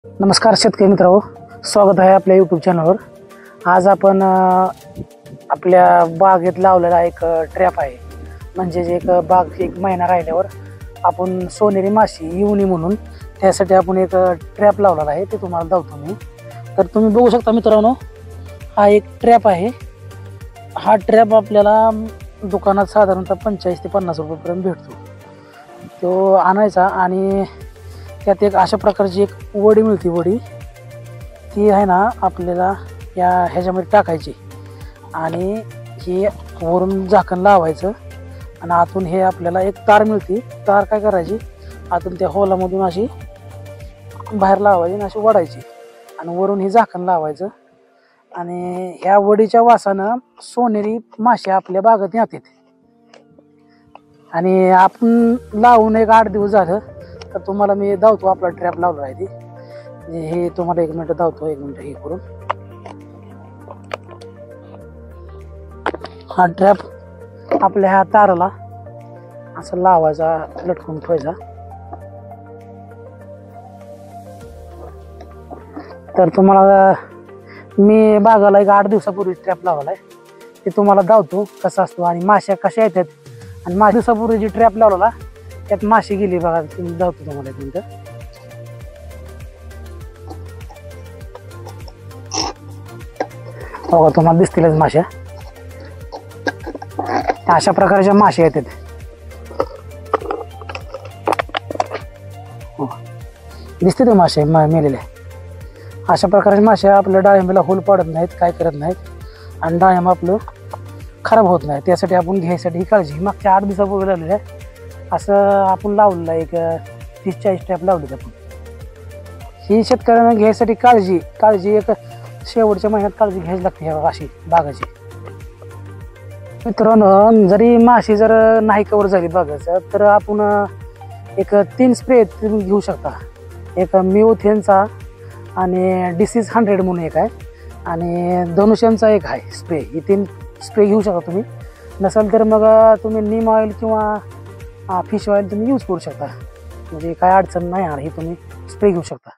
नमस्कार शेतकरी मित्रांनो, स्वागत आहे आपल्या यूट्यूब चॅनलवर। आज आपण आपल्या बागेत लावलेला एक ट्रॅप आहे, म्हणजे एक बाग एक महिना राहिल्यावर आपण सोनेरी माशी येऊ नये म्हणून त्यासाठी आपण एक ट्रॅप लावलेला आहे, ते तुम्हाला दाखवतो मी। तर तुम्ही बघू शकता मित्रांनो, हा एक ट्रॅप आहे। हा ट्रॅप आपल्याला दुकानात साधारणतः 45 ते 50 रुपयापर्यंत भेटतो। तो आणायचा आणि त्यात एक अशा प्रकारची एक वडी मिळते। वडी ती आहे ना, आपल्याला ह्याच्यामध्ये टाकायची आणि हे वरून झाकण लावायचं आणि आतून हे आपल्याला एक तार मिळते। तार काय करायची, आतून त्या होलामधून अशी बाहेर लावायची आणि अशी वडायची आणि वरून हे झाकण लावायचं आणि ह्या वडीच्या वासानं सोनेरी मासे आपल्या बागेत येतात। आणि आपण लावून एक 8 दिवस झालं तर तुम्हाला मी दावतो आपला ट्रॅप लावला आहे ते। हे तुम्हाला 1 मिनिट दावतो, 1 मिनिट हे करून। हा ट्रॅप आपल्या ह्या ताराला असं लावायचा, लटकून ठेवायचा। तर तुम्हाला मी बागाला एक 8 दिवसापूर्वी ट्रॅप लावलाय, ते तुम्हाला दावतो कसा असतो आणि माश्या कशा येतात। आणि 8 दिवसापूर्वी जी ट्रॅप लावला त्यात माशी गेली बघा, तुम्ही दावतो तुम्हाला 1 मिनिट। बघा, तुम्हाला दिसतीलच माश्या, अशा प्रकारच्या माश्या येतात। दिसते ते मासे मेलेले, अशा प्रकारच्या माश्या आपल्या डाळिंबाला होल पाडत नाहीत, काय करत नाहीत आणि डाळिंब आपलं खराब होत नाही। त्यासाठी आपण घ्यायसाठी ही काळजी मागच्या 8 दिवसापूर्वी लावलेलं आहे। असं आपण लावलेलं एक 30-40 ट्रॅप लावले आपण। ही शेतकऱ्यांना घ्यायसाठी काळजी एक शेवटच्या महिन्यात काळजी घ्यायची लागते ह्या अशी बागाची। मित्रांनो, जरी माशी जर नाही कवर झाली बागाचं तर आपण एक 3 स्प्रे तुम्ही घेऊ शकता। एक मिओथेनचा आणि डिसीज 100 म्हणून एक आहे आणि धनुष्यांचा एक आहे स्प्रे। ही 3 स्प्रे घेऊ शकता तुम्ही। नसेल तर मग तुम्ही नीम ऑइल किंवा फिश ऑइल तुम्ही यूज करू शकता, म्हणजे काय अडचण नाही। आणि हे तुम्ही स्प्रे घेऊ शकता।